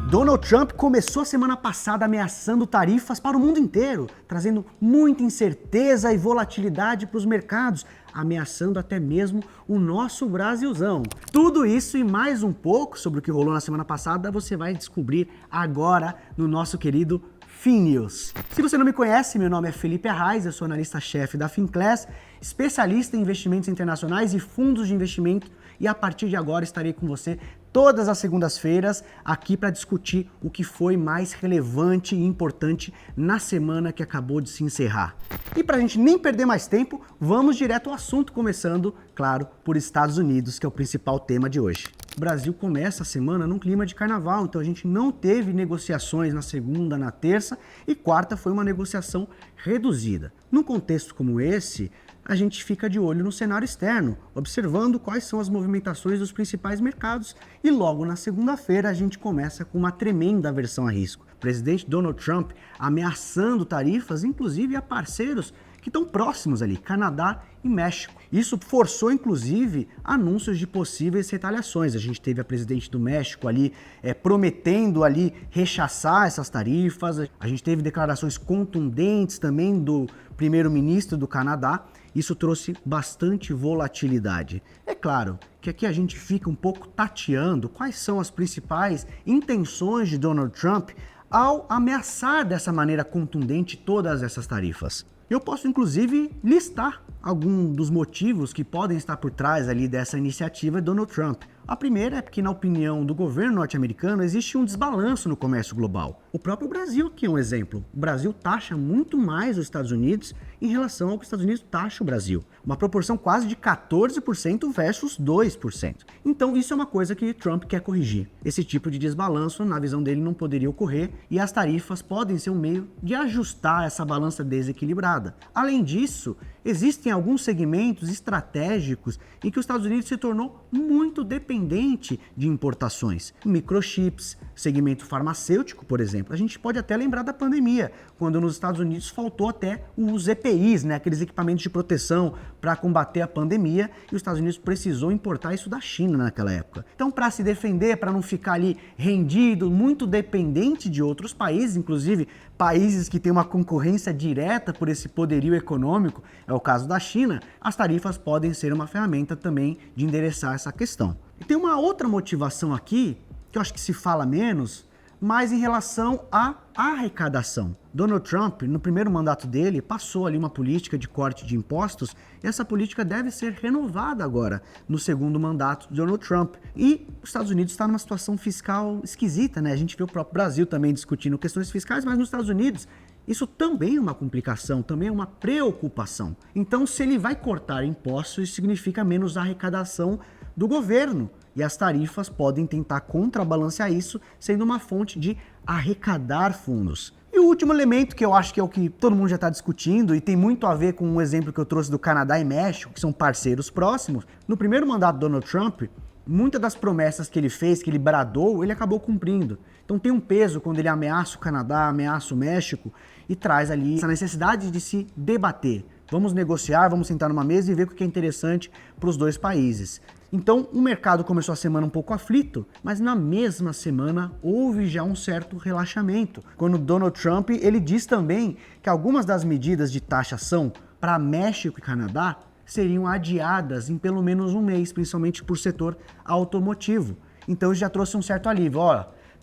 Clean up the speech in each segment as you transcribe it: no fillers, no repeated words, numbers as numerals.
Donald Trump começou a semana passada ameaçando tarifas para o mundo inteiro, trazendo muita incerteza e volatilidade para os mercados, ameaçando até mesmo o nosso Brasilzão. Tudo isso e mais um pouco sobre o que rolou na semana passada você vai descobrir agora no nosso querido FinNews. Se você não me conhece, meu nome é Felipe Arraes, eu sou analista-chefe da Finclass, especialista em investimentos internacionais e fundos de investimento, e a partir de agora estarei com você todas as segundas-feiras aqui para discutir o que foi mais relevante e importante na semana que acabou de se encerrar. E para a gente nem perder mais tempo, vamos direto ao assunto, começando, claro, por Estados Unidos, que é o principal tema de hoje. O Brasil começa a semana num clima de carnaval, então a gente não teve negociações na segunda, na terça, e quarta foi uma negociação reduzida. Num contexto como esse, a gente fica de olho no cenário externo, observando quais são as movimentações dos principais mercados, e logo na segunda-feira a gente começa com uma tremenda aversão a risco. O presidente Donald Trump ameaçando tarifas, inclusive a parceiros que estão próximos ali, Canadá e México. Isso forçou, inclusive, anúncios de possíveis retaliações. A gente teve a presidente do México ali prometendo ali rechaçar essas tarifas. A gente teve declarações contundentes também do primeiro-ministro do Canadá. Isso trouxe bastante volatilidade. É claro que aqui a gente fica um pouco tateando quais são as principais intenções de Donald Trump ao ameaçar dessa maneira contundente todas essas tarifas. Eu posso, inclusive, listar alguns dos motivos que podem estar por trás ali dessa iniciativa de Donald Trump. A primeira é que, na opinião do governo norte-americano, existe um desbalanço no comércio global. O próprio Brasil aqui é um exemplo. O Brasil taxa muito mais os Estados Unidos em relação ao que os Estados Unidos taxa o Brasil. Uma proporção quase de 14% versus 2%. Então, isso é uma coisa que Trump quer corrigir. Esse tipo de desbalanço, na visão dele, não poderia ocorrer e as tarifas podem ser um meio de ajustar essa balança desequilibrada. Além disso, existem alguns segmentos estratégicos em que os Estados Unidos se tornou muito dependente de importações. Microchips, segmento farmacêutico, por exemplo. A gente pode até lembrar da pandemia, quando nos Estados Unidos faltou até os EPIs, aqueles equipamentos de proteção para combater a pandemia, e os Estados Unidos precisou importar isso da China naquela época. Então, para se defender, para não ficar ali rendido, muito dependente de outros países, inclusive países que têm uma concorrência direta por esse poderio econômico, é o caso da China, as tarifas podem ser uma ferramenta também de endereçar essa questão. E tem uma outra motivação aqui, que eu acho que se fala menos, mas em relação à arrecadação. Donald Trump, no primeiro mandato dele, passou ali uma política de corte de impostos, e essa política deve ser renovada agora, no segundo mandato de Donald Trump. E os Estados Unidos está numa situação fiscal esquisita, A gente vê o próprio Brasil também discutindo questões fiscais, mas nos Estados Unidos isso também é uma complicação, também é uma preocupação. Então, se ele vai cortar impostos, isso significa menos arrecadação do governo. E as tarifas podem tentar contrabalancear isso, sendo uma fonte de arrecadar fundos. E o último elemento, que eu acho que é o que todo mundo já está discutindo, e tem muito a ver com um exemplo que eu trouxe do Canadá e México, que são parceiros próximos. No primeiro mandato do Donald Trump, muitas das promessas que ele fez, que ele bradou, ele acabou cumprindo. Então tem um peso quando ele ameaça o Canadá, ameaça o México, e traz ali essa necessidade de se debater. Vamos negociar, vamos sentar numa mesa e ver o que é interessante para os dois países. Então, o mercado começou a semana um pouco aflito, mas na mesma semana houve já um certo relaxamento. Quando Donald Trump, ele diz também que algumas das medidas de taxação para México e Canadá seriam adiadas em pelo menos um mês, principalmente por setor automotivo. Então, isso já trouxe um certo alívio.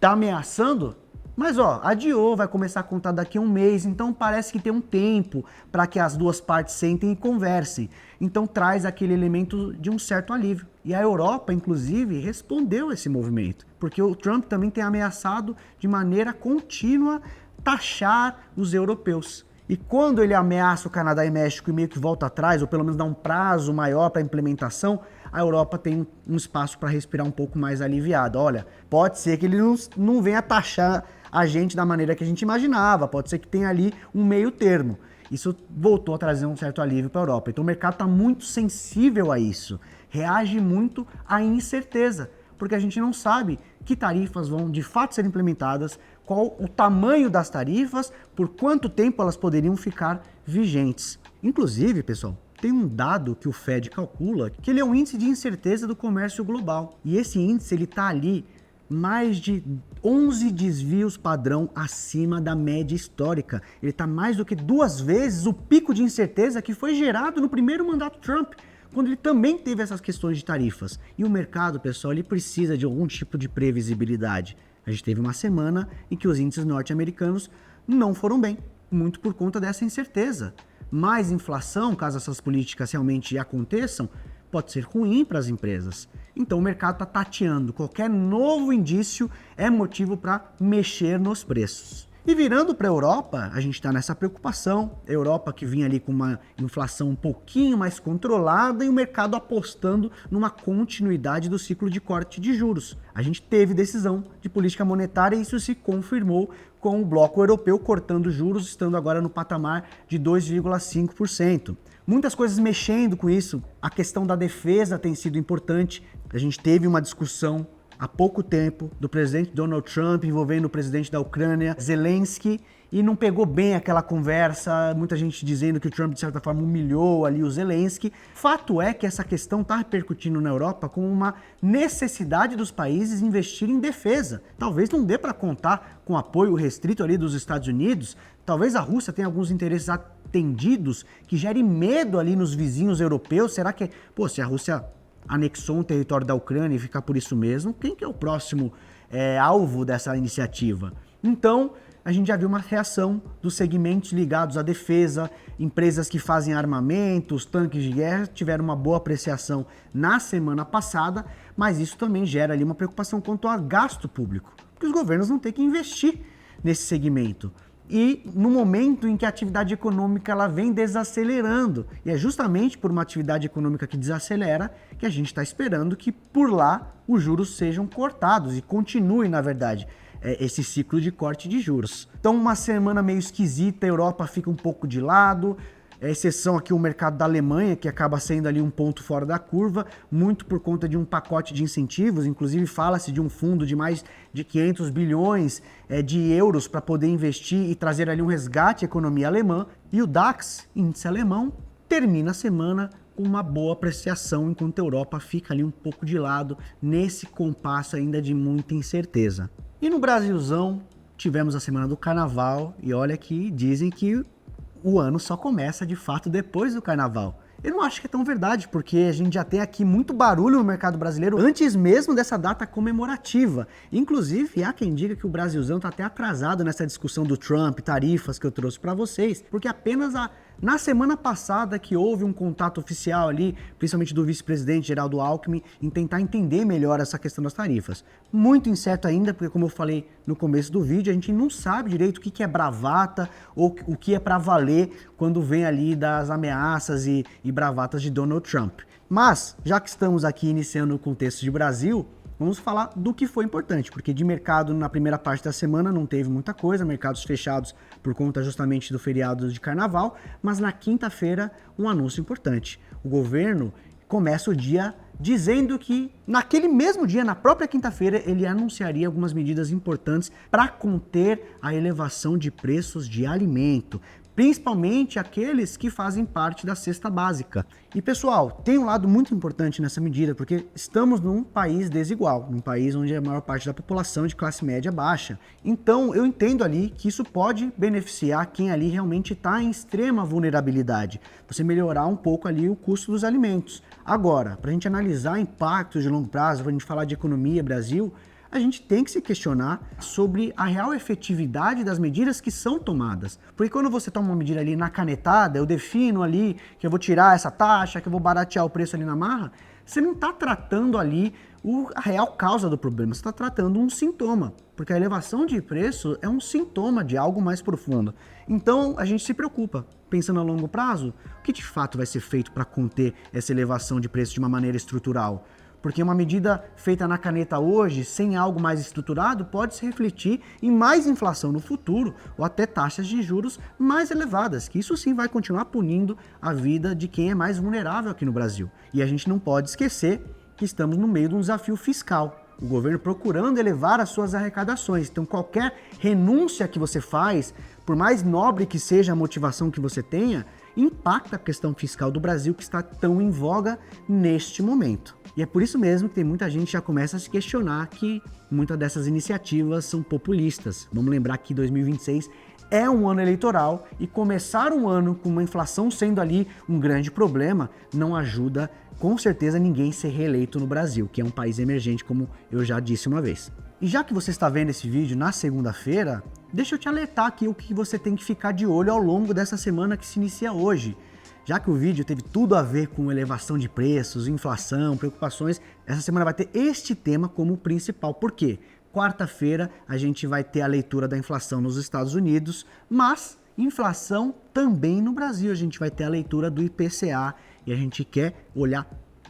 Tá ameaçando? Mas adiou, vai começar a contar daqui a um mês, então parece que tem um tempo para que as duas partes sentem e conversem. Então traz aquele elemento de um certo alívio. E a Europa, inclusive, respondeu a esse movimento, porque o Trump também tem ameaçado de maneira contínua taxar os europeus. E quando ele ameaça o Canadá e México e meio que volta atrás, ou pelo menos dá um prazo maior para a implementação, a Europa tem um espaço para respirar um pouco mais aliviado. Olha, pode ser que ele não venha taxar a gente da maneira que a gente imaginava, pode ser que tenha ali um meio termo. Isso voltou a trazer um certo alívio para a Europa. Então o mercado está muito sensível a isso, reage muito à incerteza, porque a gente não sabe que tarifas vão de fato ser implementadas, qual o tamanho das tarifas, por quanto tempo elas poderiam ficar vigentes. Inclusive, pessoal, tem um dado que o Fed calcula, que ele é um índice de incerteza do comércio global. E esse índice, ele está ali mais de 11 desvios padrão acima da média histórica. Ele está mais do que 2 vezes o pico de incerteza que foi gerado no primeiro mandato Trump, quando ele também teve essas questões de tarifas. E o mercado, pessoal, ele precisa de algum tipo de previsibilidade. A gente teve uma semana em que os índices norte-americanos não foram bem, muito por conta dessa incerteza. Mais inflação, caso essas políticas realmente aconteçam, pode ser ruim para as empresas. Então o mercado está tateando. Qualquer novo indício é motivo para mexer nos preços. E virando para a Europa, a gente está nessa preocupação. A Europa que vinha ali com uma inflação um pouquinho mais controlada e o mercado apostando numa continuidade do ciclo de corte de juros. A gente teve decisão de política monetária e isso se confirmou com o bloco europeu cortando juros, estando agora no patamar de 2,5%. Muitas coisas mexendo com isso. A questão da defesa tem sido importante. A gente teve uma discussão há pouco tempo do presidente Donald Trump envolvendo o presidente da Ucrânia, Zelensky, e não pegou bem aquela conversa, muita gente dizendo que o Trump de certa forma humilhou ali o Zelensky. Fato é que essa questão está repercutindo na Europa como uma necessidade dos países investirem em defesa. Talvez não dê para contar com apoio restrito ali dos Estados Unidos, talvez a Rússia tenha alguns interesses atendidos que gerem medo ali nos vizinhos europeus. Será que, se a Rússia anexou um território da Ucrânia e ficar por isso mesmo, quem que é o próximo alvo dessa iniciativa? Então, a gente já viu uma reação dos segmentos ligados à defesa, empresas que fazem armamentos, tanques de guerra, tiveram uma boa apreciação na semana passada, mas isso também gera ali uma preocupação quanto ao gasto público, porque os governos vão ter que investir nesse segmento. E no momento em que a atividade econômica ela vem desacelerando, e é justamente por uma atividade econômica que desacelera que a gente está esperando que por lá os juros sejam cortados e continue, na verdade, esse ciclo de corte de juros. Então uma semana meio esquisita, a Europa fica um pouco de lado, exceção aqui o mercado da Alemanha, que acaba sendo ali um ponto fora da curva, muito por conta de um pacote de incentivos, inclusive fala-se de um fundo de mais de 500 bilhões de euros para poder investir e trazer ali um resgate à economia alemã, e o DAX, índice alemão, termina a semana com uma boa apreciação, enquanto a Europa fica ali um pouco de lado, nesse compasso ainda de muita incerteza. E no Brasilzão, tivemos a semana do Carnaval, e olha que dizem que o ano só começa de fato depois do Carnaval. Eu não acho que é tão verdade, porque a gente já tem aqui muito barulho no mercado brasileiro antes mesmo dessa data comemorativa. Inclusive, há quem diga que o Brasilzão está até atrasado nessa discussão do Trump, tarifas que eu trouxe para vocês, porque apenas na semana passada que houve um contato oficial ali, principalmente do vice-presidente Geraldo Alckmin, em tentar entender melhor essa questão das tarifas. Muito incerto ainda, porque como eu falei no começo do vídeo, a gente não sabe direito o que é bravata ou o que é para valer quando vem ali das ameaças e bravatas de Donald Trump. Mas, já que estamos aqui iniciando o contexto de Brasil, vamos falar do que foi importante, porque de mercado na primeira parte da semana não teve muita coisa, mercados fechados por conta justamente do feriado de Carnaval, mas na quinta-feira um anúncio importante. O governo começa o dia dizendo que naquele mesmo dia, na própria quinta-feira, ele anunciaria algumas medidas importantes para conter a elevação de preços de alimento, principalmente aqueles que fazem parte da cesta básica. E pessoal, tem um lado muito importante nessa medida, porque estamos num país desigual, num país onde a maior parte da população é de classe média baixa. Então eu entendo ali que isso pode beneficiar quem ali realmente está em extrema vulnerabilidade, você melhorar um pouco ali o custo dos alimentos. Agora, para a gente analisar impactos de longo prazo, para a gente falar de economia Brasil, a gente tem que se questionar sobre a real efetividade das medidas que são tomadas. Porque quando você toma uma medida ali na canetada, eu defino ali que eu vou tirar essa taxa, que eu vou baratear o preço ali na marra, você não está tratando ali a real causa do problema, você está tratando um sintoma. Porque a elevação de preço é um sintoma de algo mais profundo. Então a gente se preocupa, pensando a longo prazo, o que de fato vai ser feito para conter essa elevação de preço de uma maneira estrutural? Porque uma medida feita na caneta hoje, sem algo mais estruturado, pode se refletir em mais inflação no futuro ou até taxas de juros mais elevadas, que isso sim vai continuar punindo a vida de quem é mais vulnerável aqui no Brasil. E a gente não pode esquecer que estamos no meio de um desafio fiscal. O governo procurando elevar as suas arrecadações. Então qualquer renúncia que você faz, por mais nobre que seja a motivação que você tenha, impacta a questão fiscal do Brasil que está tão em voga neste momento. E é por isso mesmo que tem muita gente que já começa a se questionar que muitas dessas iniciativas são populistas. Vamos lembrar que 2026 é um ano eleitoral e começar um ano com uma inflação sendo ali um grande problema não ajuda com certeza ninguém a ser reeleito no Brasil, que é um país emergente, como eu já disse uma vez. E já que você está vendo esse vídeo na segunda-feira, deixa eu te alertar aqui o que você tem que ficar de olho ao longo dessa semana que se inicia hoje. Já que o vídeo teve tudo a ver com elevação de preços, inflação, preocupações, essa semana vai ter este tema como principal. Por quê? Quarta-feira a gente vai ter a leitura da inflação nos Estados Unidos, mas inflação também no Brasil. A gente vai ter a leitura do IPCA e a gente quer olhar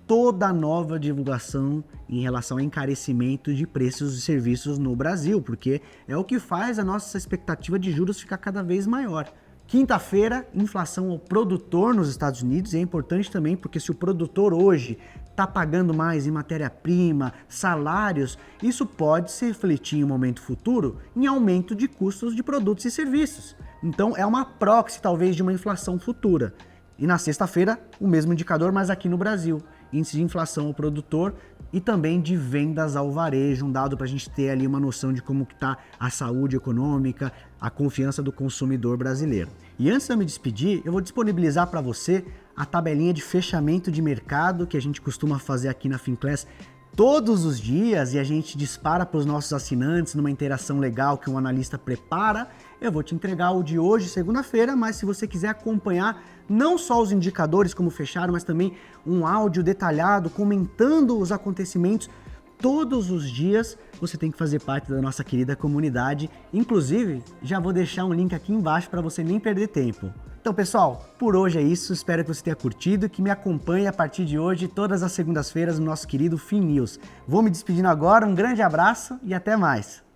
toda a nova divulgação em relação ao encarecimento de preços e serviços no Brasil, porque é o que faz a nossa expectativa de juros ficar cada vez maior. Quinta-feira, inflação ao produtor nos Estados Unidos, e é importante também porque se o produtor hoje está pagando mais em matéria-prima, salários, isso pode se refletir em um momento futuro em aumento de custos de produtos e serviços. Então é uma proxy talvez de uma inflação futura. E na sexta-feira, o mesmo indicador, mas aqui no Brasil, índice de inflação ao produtor e também de vendas ao varejo, um dado para a gente ter ali uma noção de como está a saúde econômica, a confiança do consumidor brasileiro. E antes de eu me despedir, eu vou disponibilizar para você a tabelinha de fechamento de mercado que a gente costuma fazer aqui na Finclass todos os dias e a gente dispara para os nossos assinantes numa interação legal que um analista prepara. Eu vou te entregar o de hoje, segunda-feira, mas se você quiser acompanhar não só os indicadores como fecharam, mas também um áudio detalhado comentando os acontecimentos todos os dias, você tem que fazer parte da nossa querida comunidade. Inclusive, já vou deixar um link aqui embaixo para você nem perder tempo. Então, pessoal, por hoje é isso. Espero que você tenha curtido e que me acompanhe a partir de hoje, todas as segundas-feiras, no nosso querido FinNews. Vou me despedindo agora, um grande abraço e até mais!